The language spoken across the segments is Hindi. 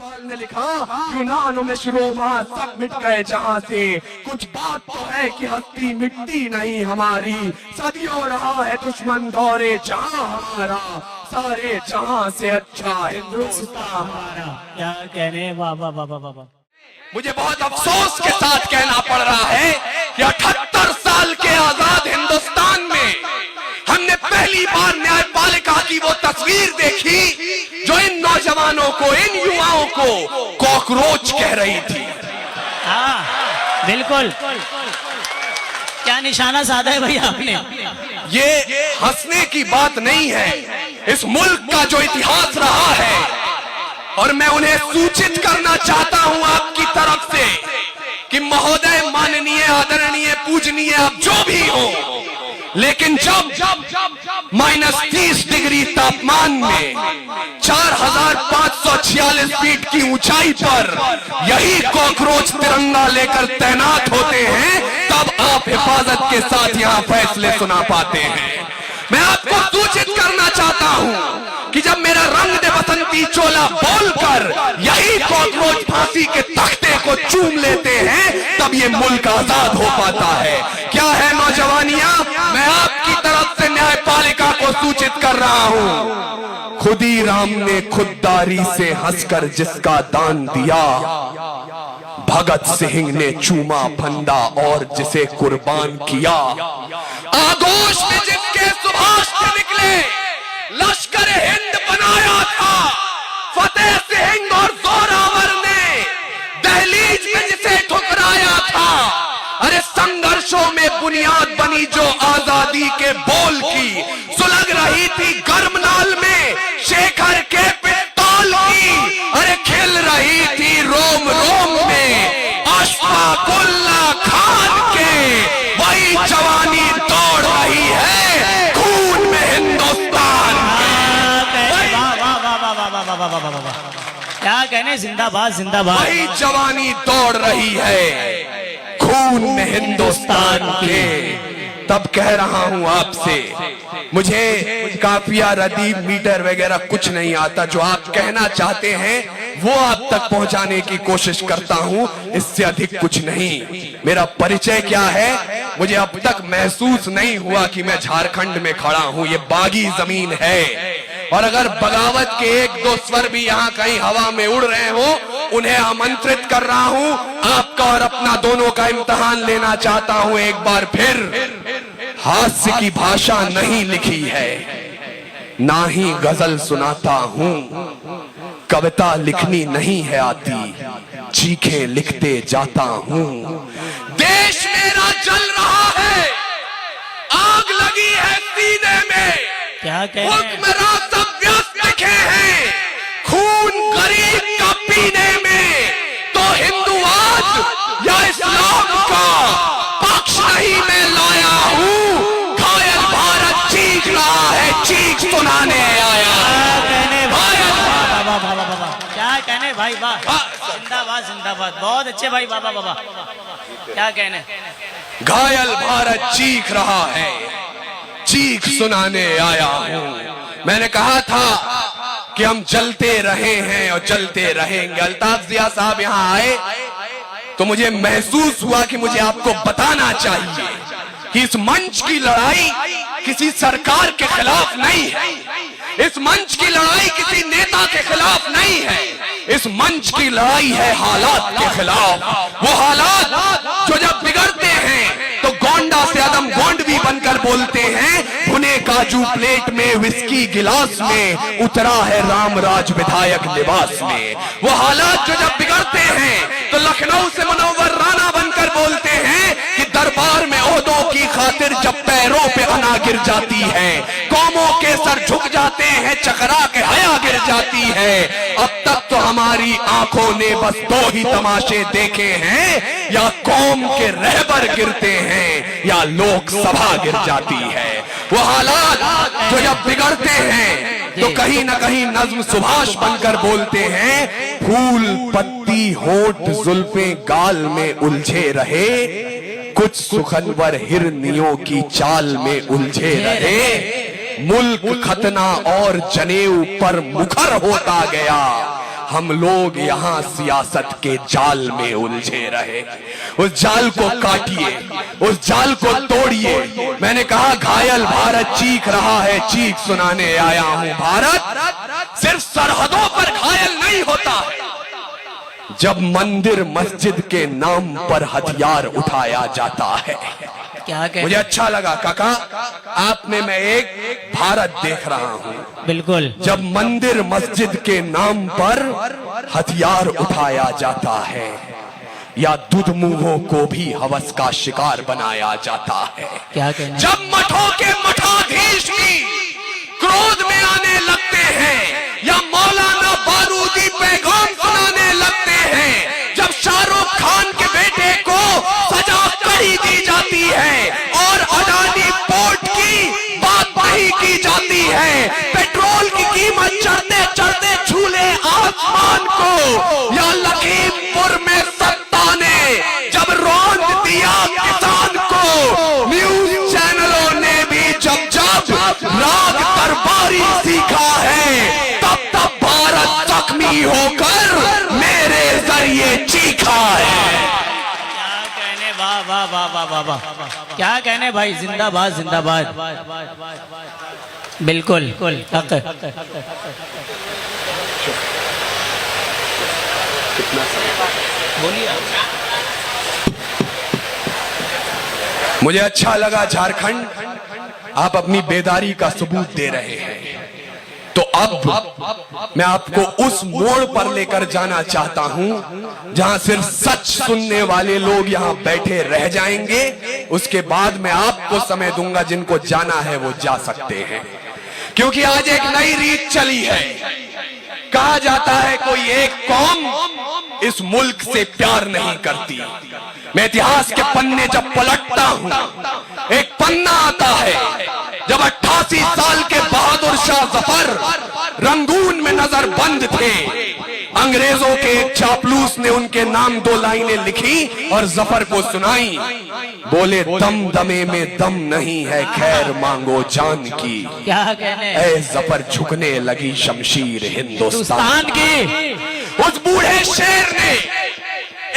इकबाल ने लिखा, यूनान में शुरोमा सब मिट गए जहां से, कुछ बात तो है कि हस्ती मिटती नहीं हमारी, सदियों रहा है दुश्मन दौरे जहां हमारा, सारे जहां से अच्छा हिंदुस्तान हमारा। क्या कहने, वाह वाह वाह वाह वाह। मुझे बहुत अफसोस के साथ कहना पड़ रहा है कि 78 साल के आजाद हिंदुस्तान में हमने पहली बार न्यायपालिका की वो तस्वीर देखी जो इन नौजवानों को, इन युवाओं को कॉकरोच कह रही थी। हाँ बिल्कुल, क्या निशाना साधा है भाई आपने। ये हंसने की बात नहीं है, इस मुल्क का जो इतिहास रहा है, और मैं उन्हें सूचित करना चाहता हूं आपकी तरफ से कि महोदय, माननीय, आदरणीय, पूजनीय, आप जो भी हो, लेकिन जब -30 डिग्री तापमान में 4546 फीट की ऊंचाई पर यही कॉकरोच तिरंगा लेकर तैनात होते हैं, तब आप हिफाजत के साथ यहां फैसले सुना पाते हैं। मैं आपको सूचित करना चाहता हूं कि जब मेरा रंग दे बसंती चोला बोलकर यही कॉकरोच फांसी के तख्ते को चूम लेते हैं, तब ये मुल्क आजाद हो पाता है। क्या है नौजवानियां, मैं आपकी तरफ से न्यायपालिका को सूचित कर रहा हूं, खुदी राम ने खुददारी से हंसकर जिसका दान दिया, भगत सिंह ने चूमा फंदा और जिसे कुर्बान किया, आगोश में जिसके सुभाष से निकले लश्कर हिंद बनाया था, फतेह सिंह और जोरावर ने दहलीज में जिसे ठुकराया था, अरे संघर्षों में बुनियाद बनी जो आजादी के बोल की, सुलग रही थी गर्मनाल में शेखर के पिस्तौल की, अरे खिल रही थी रोम रोम में अशफाकुल्ला खान के, वही जवानी दौड़ रही है खून में हिंदुस्तान। क्या कहने, जिंदाबाद जिंदाबाद। वही जवानी दौड़ रही है खून में हिंदुस्तान के। तब कह रहा हूं आपसे, मुझे काफिया, रदीफ, मीटर वगैरह कुछ नहीं आता, जो आप कहना चाहते हैं वो आप तक पहुंचाने की कोशिश करता हूं, इससे अधिक कुछ नहीं। मेरा परिचय क्या है, मुझे अब तक महसूस नहीं हुआ कि मैं झारखंड में खड़ा हूं, ये बागी जमीन है। और अगर बगावत के एक दो स्वर भी यहाँ कहीं हवा में उड़ रहे हो, उन्हें आमंत्रित कर रहा हूं, आपका और अपना दोनों का इम्तिहान लेना चाहता हूं एक बार फिर। हास्य की भाषा नहीं लिखी है, ना ही गजल सुनाता हूं, कविता लिखनी नहीं है आती, चीखें लिखते जाता हूं। देश मेरा जल रहा है, आग लगी है सीने में, क्या कहने, हुक्मरान सब व्यस्त दिखे हैं खून गरीब का पीने में, तो हिंदुवाद या इस्लाम का पक्ष नहीं मैं लाया हूं, घायल भारत चीख रहा है, चीख सुनाने आया। क्या कहने भाई, वाह, जिंदाबाद जिंदाबाद, बहुत अच्छे भाई, बाबा बाबा, क्या कहने। घायल भारत चीख रहा है, चीख सुनाने आया हूं। मैंने कहा था कि हम जलते रहे हैं और जलते रहेंगे। अल्ताफ जिया साहब यहां आए तो मुझे महसूस हुआ कि मुझे आपको बताना चाहिए कि इस मंच की लड़ाई किसी सरकार के खिलाफ नहीं है, इस मंच की लड़ाई किसी नेता के खिलाफ नहीं है, इस मंच की लड़ाई है हालात के खिलाफ। वो हालात जो जब बिगड़ते हैं तो गोंडा से अदम गोंडवी बनकर बोलते हैं, भुने काजू प्लेट में, विस्की गिलास में, उतरा है रामराज विधायक लिबास में। वो हालात जो जब बिगड़ते हैं तो लखनऊ से मुनव्वर राणा बनकर बोलते हैं कि दरबार में ओहदों की खातिर जब पैरों पे अना गिर जाती है, कौमों के सर झुक जाते हैं, चकरा के हया गिर जाती है। अब तक तो हमारी आंखों ने बस दो ही तमाशे देखे हैं, या कौम के रहबर गिरते हैं या लोकसभा गिर जाती है। वो हालात जो जब बिगड़ते हैं तो कहीं ना कहीं नज्म सुभाष बनकर बोलते हैं, फूल पत्ती होठ जुल्फे गाल में उलझे रहे, कुछ सुखनवर हिरनियों की चाल में उलझे रहे, मुल्क खतना और जनेऊ पर मुखर होता गया, हम लोग यहाँ सियासत के जाल में उलझे रहे। उस जाल को काटिए, उस जाल को तोड़िए। मैंने कहा घायल भारत चीख रहा है, चीख सुनाने आया हूं। भारत सिर्फ सरहदों पर घायल नहीं होता है, जब मंदिर मस्जिद के नाम पर हथियार उठाया जाता है। क्या कह मुझे अच्छा लगा काका, आप में मैं एक भारत देख रहा हूं। बिल्कुल। जब मंदिर मस्जिद के नाम पर हथियार उठाया जाता है या दुधमुंहों को भी हवस का शिकार बनाया जाता है। क्या कहना? जब मठों के मठाधीश भी क्रोध में आने लगते हैं या मौलाना बारूदी पैगाम सुनाने लगते हैं, जब शाहरुख खान के बेटे को सजा कड़ी दी जाती है और अडानी पोर्ट की बात नहीं की जाती है, पेट्रोल की कीमत चढ़ते चढ़ते छूले आसमान को, या लखीमपुर में सत्ता ने जब रौंद दिया किसान को, न्यूज चैनलों ने भी जब जब राग दरबारी सीखा है, तब तब भारत जख्मी होकर मेरे जरिए चीखा है। क्या कहने? वाह वाह वाह वाह वाह वाह, क्या कहने भाई, जिंदाबाद जिंदाबाद। बिल्कुल हक। बोलिए। मुझे अच्छा लगा झारखंड, आप अपनी बेदारी का सबूत दे रहे हैं। तो अब मैं आपको उस मोड़ पर लेकर जाना चाहता हूं जहां सिर्फ सच सुनने वाले लोग यहां बैठे रह जाएंगे। उसके बाद मैं आपको समय दूंगा, जिनको जाना है वो जा सकते हैं। क्योंकि आज एक नई रीत चली है। कहा जाता है कोई एक कौम इस मुल्क से प्यार नहीं करती। मैं इतिहास के पन्ने जब पलटता हूं, एक पन्ना आता है जब 88 साल के बहादुर शाह जफर रंगून में नजर बंद थे। अंग्रेजों के एक चापलूस ने उनके नाम 2 लाइनें लिखी और जफर को सुनाई। बोले दम दमे में दम नहीं है, खैर मांगो जान की। क्या कहने? ऐ जफर झुकने लगी शमशीर हिंदुस्तान की। उस बूढ़े शेर ने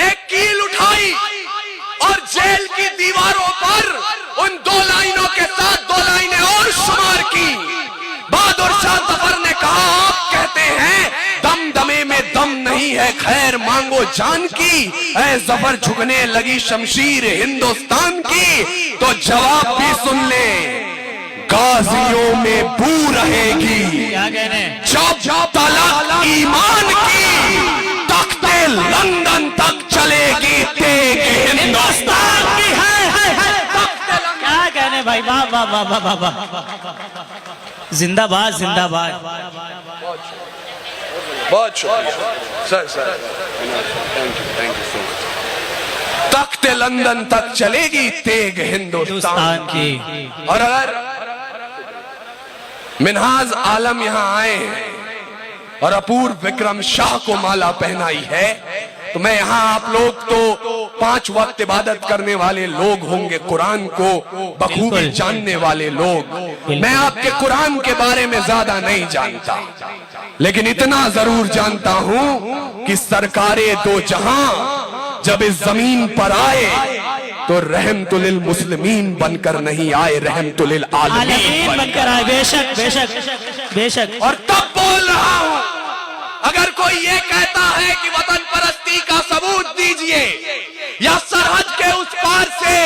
एक कील उठाई और जेल की दीवारों पर उन 2 लाइनों के साथ 2 लाइनें और शुमार की। बहादुर शाह जफर ने कहा, आप कहते हैं दम दमे में दम नहीं है, खैर मांगो जान की। ऐ जफर झुकने लगी शमशीर हिंदुस्तान की। तो जवाब भी सुन ले, गाजियों में बू रहेगी। क्या कहने? जब तलक ईमान की तख्ते लंदन तक चलेगी तेग हिंदुस्तान की है। क्या कहने भाई, वाह वाह वाह वाह वाह वाह, जिंदाबाद जिंदाबाद। बहुत sir thank you so much. तख्ते लंदन तक चलेगी तेग हिंदुस्तान की। और अगर मिन्हाज आलम यहां आए हैं और अपूर्व विक्रम शाह को माला पहनाई है, तो मैं यहां आप लोग तो 5 वक्त इबादत करने वाले लोग होंगे, कुरान को बखूबी जानने वाले लोग। मैं आपके कुरान के बारे में ज्यादा नहीं जानता, लेकिन इतना जरूर जानता हूं कि सरकारे दो जहां जब इस जमीन पर आए तो रहमतुलिल मुस्लिमीन बनकर नहीं आए, रहमतुलिल आलमीन बनकर आए। बेशक बेशक बेशक। और तब बोल रहा हूं, अगर कोई ये कहता है कि वतन परस्ती का सबूत दीजिए या सरहद के उस पार से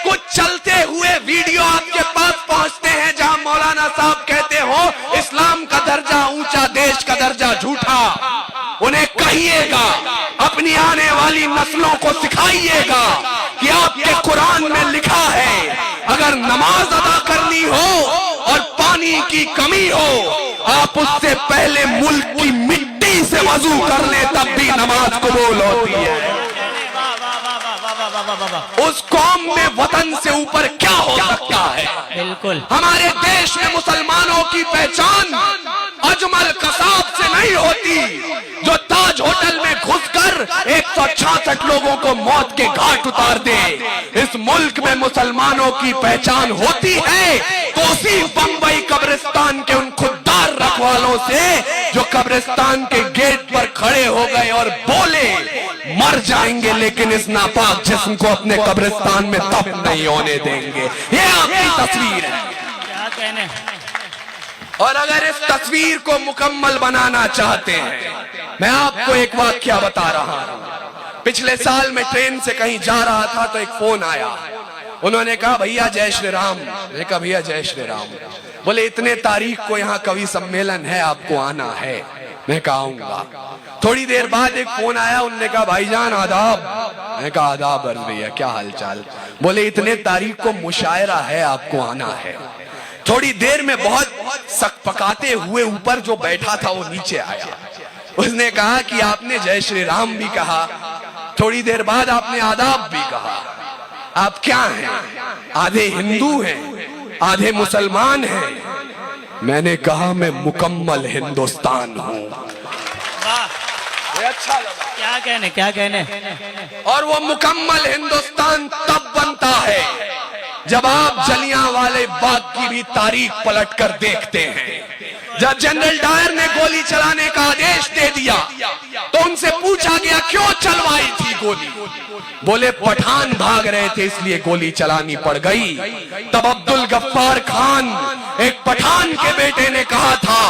कुछ चलते हुए वीडियो आपके पास पहुंचते हैं जहां मौलाना साहब कहते हो इस्लाम का दर्जा ऊंचा, देश का दर्जा झूठा, उन्हें कहिएगा, अपनी आने वाली नस्लों को सिखाइएगा कि आपके कुरान में लिखा है अगर नमाज अदा करनी हो और पानी की कमी हो, आप उससे पहले मुल्क की मिट्टी से वजू कर ले, तब भी नमाज कबूल होती है। उस कौम में वतन से ऊपर क्या हो सकता है? बिल्कुल। हमारे देश में मुसलमानों की पहचान अजमल कसाब से नहीं होती जो ताज होटल में घुसकर 166 लोगों को मौत के घाट उतार दे। इस मुल्क में मुसलमानों की पहचान होती है तो उसी बंबई कब्रिस्तान के उन खुददार रखवालों से जो कब्रिस्तान के गेट पर खड़े हो गए और बोले मर जाएंगे लेकिन इस नापाक जिस्म को अपने कब्रिस्तान में दफन नहीं होने देंगे। ये आपकी तस्वीर है। क्या कहने। और अगर इस तस्वीर को मुकम्मल बनाना चाहते हैं, मैं आपको एक वाकया बता रहा हूं। पिछले साल मैं ट्रेन से कहीं जा रहा था तो एक फोन आया। उन्होंने कहा भैया जय श्री राम। मैंने कहा भैया जय श्री राम। बोले इतने तारीख को यहाँ कवि सम्मेलन है, आपको आना है। मैं कहा आऊंगा। थोड़ी देर बाद एक फोन आया, उन्होंने कहा भाईजान आदाब। मैं कहा आदाब अर्ज भैया क्या हाल चाल। बोले इतने तारीख को मुशायरा है, आपको आना है। थोड़ी देर में बहुत सकपकाते हुए ऊपर जो बैठा था वो नीचे आया। उसने कहा कि आपने जय श्री राम भी कहा, थोड़ी देर बाद आपने आदाब भी कहा, आप क्या हैं? आधे हिंदू हैं, आधे मुसलमान हैं। मैंने कहा मैं मुकम्मल हिंदुस्तान हूं। वाह अच्छा लगा। क्या कहने क्या कहने। और वो मुकम्मल हिंदुस्तान तब बनता है जब आप जलियांवाले बाग की भी तारीख पलट कर देखते हैं। जब जनरल डायर ने गोली चलाने का आदेश दे दिया तो उनसे पूछा गया क्यों चलवाई थी गोली। बोले पठान भाग रहे थे इसलिए गोली चलानी पड़ गई। तब अब्दुल गफ्फार खान एक पठान के बेटे ने कहा था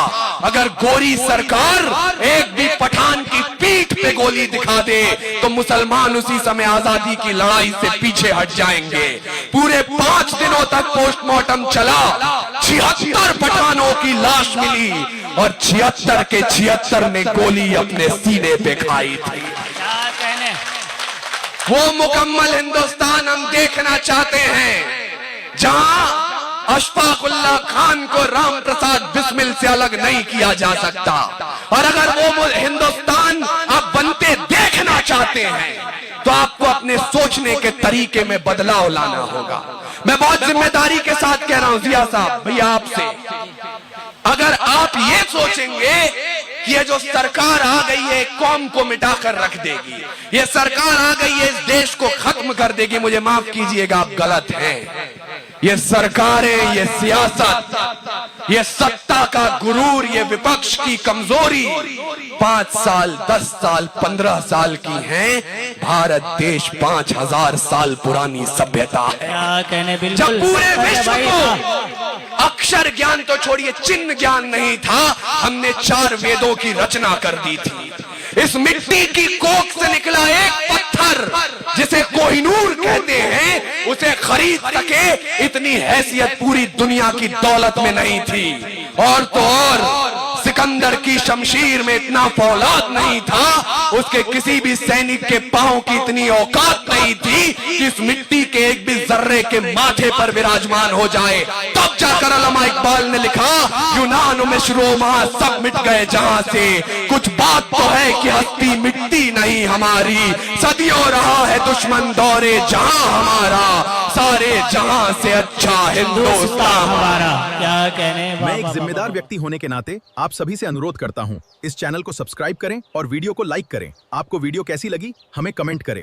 अगर गोरी सरकार एक भी पठान की पीठ पे गोली दिखा दे तो मुसलमान उसी समय आजादी की लड़ाई से पीछे हट जाएंगे। पूरे 5 दिनों तक पोस्टमार्टम चला। 76 पठानों की लाश मिली और 76 के 76 ने गोली अपने सीने पे खाई थी। क्या कहने। वो मुकम्मल हिंदुस्तान हम देखना चाहते हैं जहां अशफाकुल्लाह खान को राम प्रसाद बिस्मिल से अलग नहीं किया जा सकता। और अगर वो हिंदुस्तान आप बनते देखना चाहते हैं तो आपको अपने सोचने के तरीके में बदलाव लाना होगा। मैं बहुत जिम्मेदारी के साथ कह रहा हूं जिया साहब भैया आपसे, अगर आप ये सोचेंगे कि ये जो सरकार आ गई है कौम को मिटाकर रख देगी, ये सरकार आ गई है इस देश को खत्म कर देगी, मुझे माफ कीजिएगा आप गलत हैं। ये सरकारें, ये सियासत, ये सत्ता का गुरूर, ये विपक्ष की कमजोरी 5 साल 10 साल 15 साल की है। भारत देश 5000 साल पुरानी सभ्यता है। क्या कहने। बिल्कुल जब पूरे विश्व को अक्षर ज्ञान तो छोड़िए चिन्ह ज्ञान नहीं था, हमने 4 वेदों की रचना कर दी थी। इस मिट्टी की कोख से निकला एक पत्थर जिसे कोहिनूर कहते हैं, उसे खरीद सके इतनी हैसियत पूरी दुनिया की दौलत में नहीं थी। और तो और सिकंदर की शमशीर में इतना फौलाद नहीं था, उसके किसी भी सैनिक के पांव की इतनी औकात नहीं थी कि इस मिट्टी के एक भी जर्रे के माथे पर विराजमान हो जाए। तब जाकर अल्लामा इकबाल ने लिखा यूनान मिस्रोमा सब मिट गए जहां से, कुछ बात तो है कि हस्ती मिट्टी नहीं हमारी, सदियों रहा है दुश्मन दौरे जहां हमारा, सारे जहां से अच्छा हिंदुस्तान हमारा। क्या कहने। मैं एक जिम्मेदार व्यक्ति होने के नाते आप सभी से अनुरोध करता हूं, इस चैनल को सब्सक्राइब करें और वीडियो को लाइक करें। आपको वीडियो कैसी लगी हमें कमेंट करें।